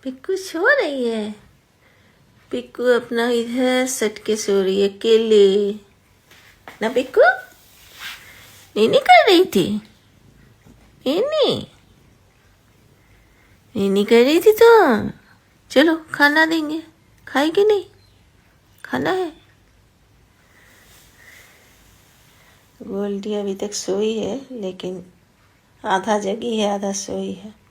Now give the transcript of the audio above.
पिक्कू सो रही है। पिक्कू अपना इधर सट के सो रही है अकेले ना। पिक्कू नीनी कर रही थी। नीनी नीनी कर रही थी तो चलो खाना देंगे। खाएगी नहीं? खाना है। गोल्डी अभी तक सोई है, लेकिन आधा जगी है आधा सोई है।